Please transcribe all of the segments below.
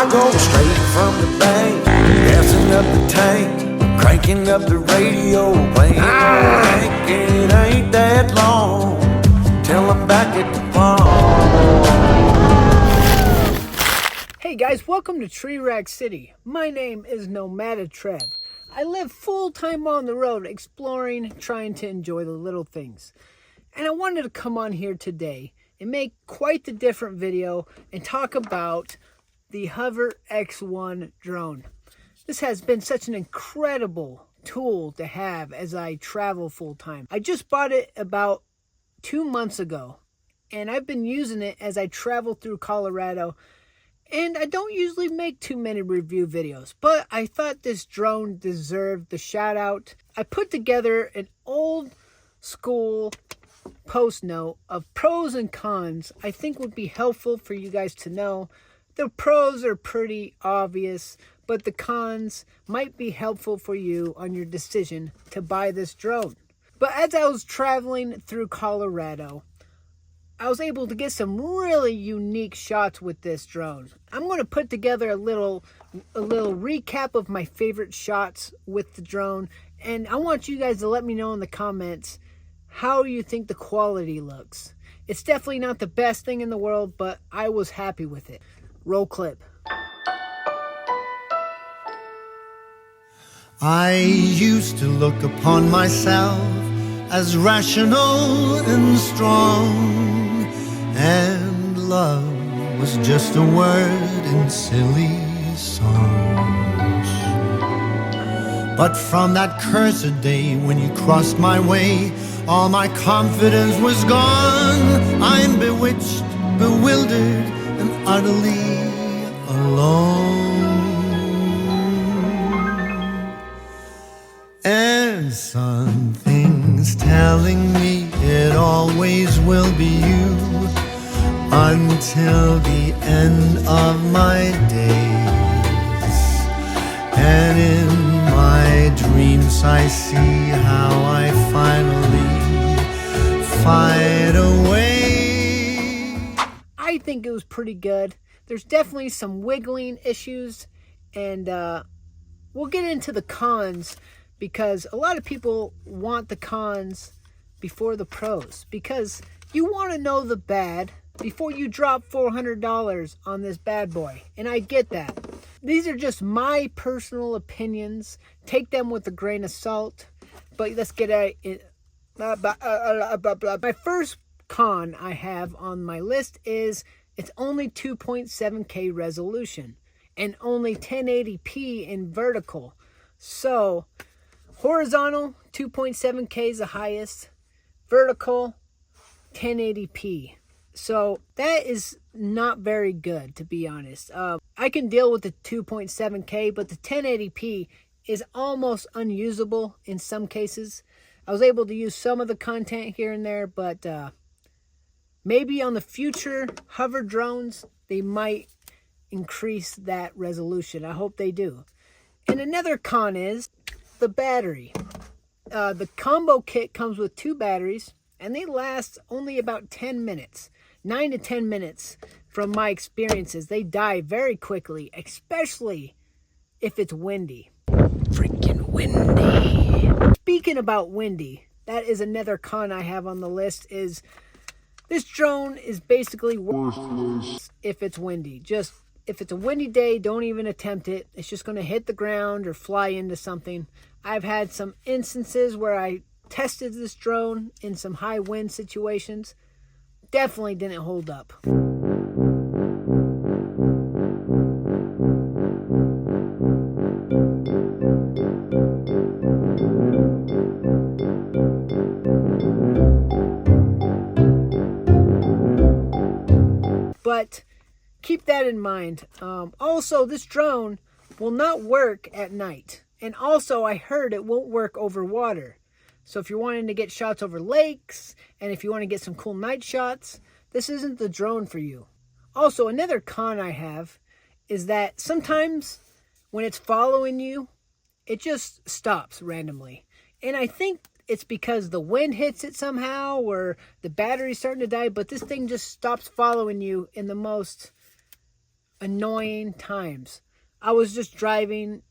go straight from the bank, gassing up the tank, cranking up the radio, playing Hank. It ain't that long till I'm back at the farm. Hey guys, welcome to TRERACKSCITY. My name is Nomad'a Trev. I live full-time on the road, exploring, trying to enjoy the little things. And I wanted to come on here today and make quite the different video and talk about the HOVERAir X1 drone. This has been such an incredible tool to have as I travel full-time. I just bought it about 2 months ago, and I've been using it as I travel through Colorado. And I don't usually make too many review videos, but I thought this drone deserved the shout out. I put together an old school post note of pros and cons I think would be helpful for you guys to know. The pros are pretty obvious, but the cons might be helpful for you on your decision to buy this drone. But as I was traveling through Colorado, I was able to get some really unique shots with this drone. I'm going to put together a little recap of my favorite shots with the drone, and I want you guys to let me know in the comments how you think the quality looks. It's definitely not the best thing in the world, but I was happy with it. Roll clip. I used to look upon myself as rational and strong, and love was just a word in silly songs. But from that cursed day when you crossed my way, all my confidence was gone. I'm bewitched, bewildered, and utterly alone. And something's telling me it always will be you until the end of my days. And in my dreams I see how I finally find a way. I think it was pretty good. There's definitely some wiggling issues, and we'll get into the cons, because a lot of people want the cons before the pros, because you want to know the bad before you drop $400 on this bad boy. And I get that. These are just my personal opinions. Take them with a grain of salt. But let's get at it. My first con I have on my list is it's only 2.7K resolution and only 1080p in vertical. So horizontal, 2.7K is the highest. Vertical, 1080p. So that is not very good, to be honest. I can deal with the 2.7K, but the 1080p is almost unusable in some cases. I was able to use some of the content here and there, but maybe on the future hover drones, they might increase that resolution. I hope they do. And another con is the battery. The combo kit comes with 2 batteries, and they last only about 10 minutes. 9 to 10 minutes from my experiences. They die very quickly, especially if it's windy. Freaking windy. Speaking about windy, that is another con I have on the list, is this drone is basically worthless if it's windy. Just if it's a windy day, don't even attempt it. It's just going to hit the ground or fly into something. I've had some instances where I tested this drone in some high wind situations. Definitely didn't hold up. But keep that in mind. Also, this drone will not work at night. And also, I heard it won't work over water. So if you're wanting to get shots over lakes, and if you want to get some cool night shots, this isn't the drone for you. Also, another con I have is that sometimes when it's following you, it just stops randomly. And I think it's because the wind hits it somehow, or the battery's starting to die, but this thing just stops following you in the most annoying times. I was just driving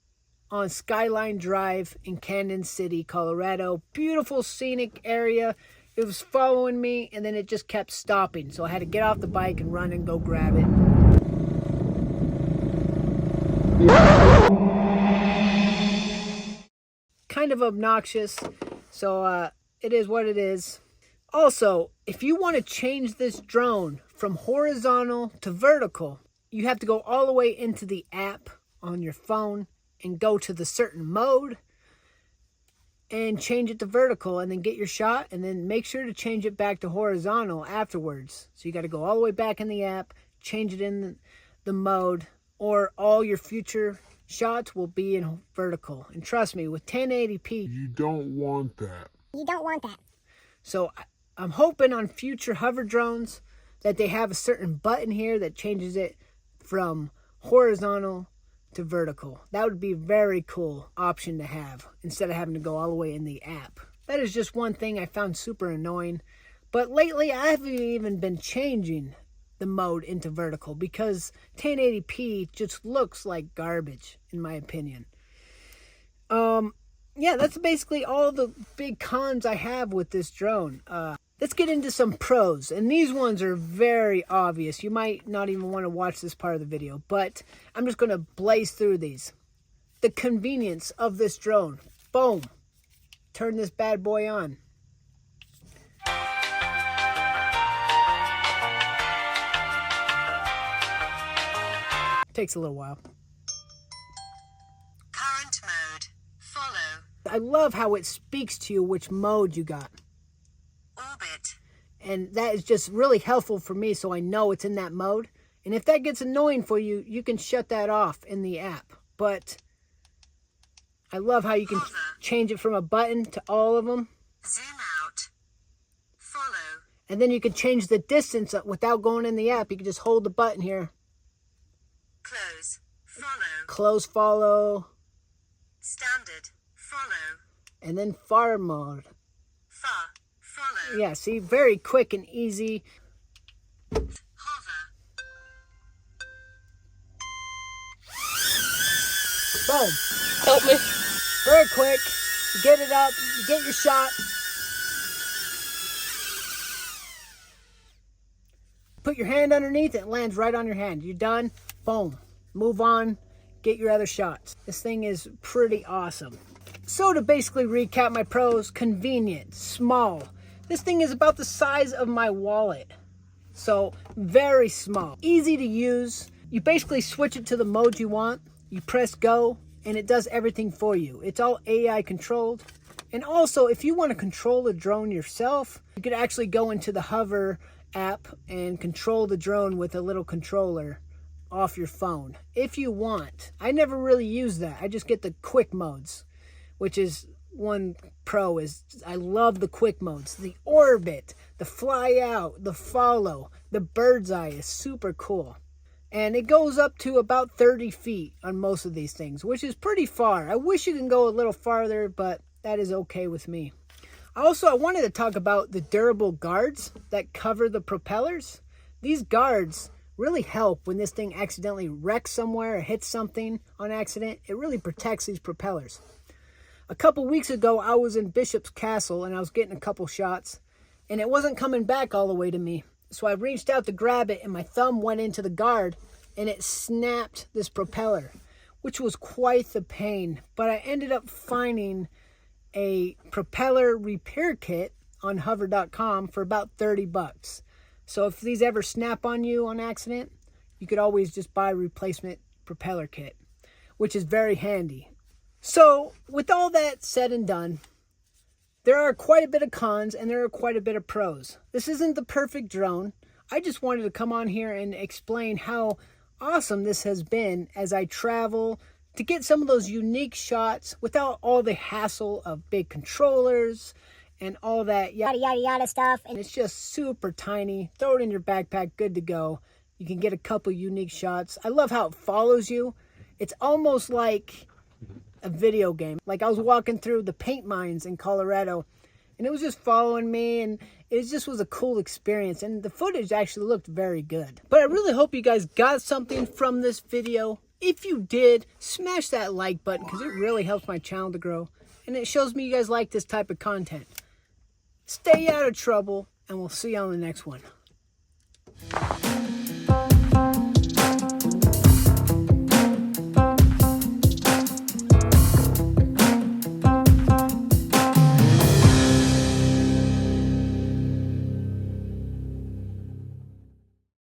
on Skyline Drive in Kansas City, Colorado. Beautiful scenic area. It was following me, and then it just kept stopping. So I had to get off the bike and run and go grab it. Kind of obnoxious, so it is what it is. Also, if you want to change this drone from horizontal to vertical, you have to go all the way into the app on your phone and go to the certain mode and change it to vertical, and then get your shot, and then make sure to change it back to horizontal afterwards. So you got to go all the way back in the app, change it in the mode, or all your future shots will be in vertical. And trust me, with 1080p, you don't want that. You don't want that. So I'm hoping on future hover drones that they have a certain button here that changes it from horizontal to vertical. That would be a very cool option to have instead of having to go all the way in the app. That is just one thing I found super annoying. But lately I haven't even been changing the mode into vertical because 1080p just looks like garbage in my opinion. Yeah, that's basically all the big cons I have with this drone. Let's get into some pros, and these ones are very obvious. You might not even want to watch this part of the video, but I'm just going to blaze through these. The convenience of this drone. Boom. Turn this bad boy on. Takes a little while. Current mode. Follow. I love how it speaks to you which mode you got. Orbit. And that is just really helpful for me so I know it's in that mode. And if that gets annoying for you, you can shut that off in the app. But I love how you can change it from a button to all of them. Zoom out. Follow. And then you can change the distance without going in the app. You can just hold the button here. Close. Follow. Close, follow. Standard. Follow. And then far mode. Far. Follow. Yeah, see, very quick and easy. Hover. Boom. Help me. Very quick. You get it up. You get your shot. Put your hand underneath it. It lands right on your hand. You're done. Boom. Move on. Get your other shots. This thing is pretty awesome. So to basically recap my pros, convenient, small. This thing is about the size of my wallet. So very small. Easy to use. You basically switch it to the mode you want. You press go and it does everything for you. It's all AI controlled. And also if you want to control the drone yourself, you could actually go into the Hover app and control the drone with a little controller off your phone if you want. I never really use that. I just get the quick modes, which is one pro. Is I love the quick modes. The orbit, the fly out, the follow, the bird's eye is super cool. And it goes up to about 30 feet on most of these things, which is pretty far. I wish you can go a little farther, but that is okay with me. Also, I wanted to talk about the durable guards that cover the propellers. These guards really help when this thing accidentally wrecks somewhere or hits something on accident. It really protects these propellers. A couple weeks ago, I was in Bishop's Castle and I was getting a couple shots and it wasn't coming back all the way to me. So I reached out to grab it and my thumb went into the guard and it snapped this propeller, which was quite the pain. But I ended up finding a propeller repair kit on hover.com for about 30 bucks. So if these ever snap on you on accident, you could always just buy a replacement propeller kit, which is very handy. So with all that said and done, there are quite a bit of cons and there are quite a bit of pros. This isn't the perfect drone. I just wanted to come on here and explain how awesome this has been as I travel to get some of those unique shots without all the hassle of big controllers and all that yada stuff. And it's just super tiny. Throw it in your backpack, good to go. You can get a couple unique shots. I love how it follows you. It's almost like a video game. Like I was walking through the paint mines in Colorado and it was just following me, and it just was a cool experience, and the footage actually looked very good. But I really hope you guys got something from this video. If you did, smash that like button because it really helps my channel to grow, and it shows me you guys like this type of content. Stay out of trouble, and we'll see you on the next one.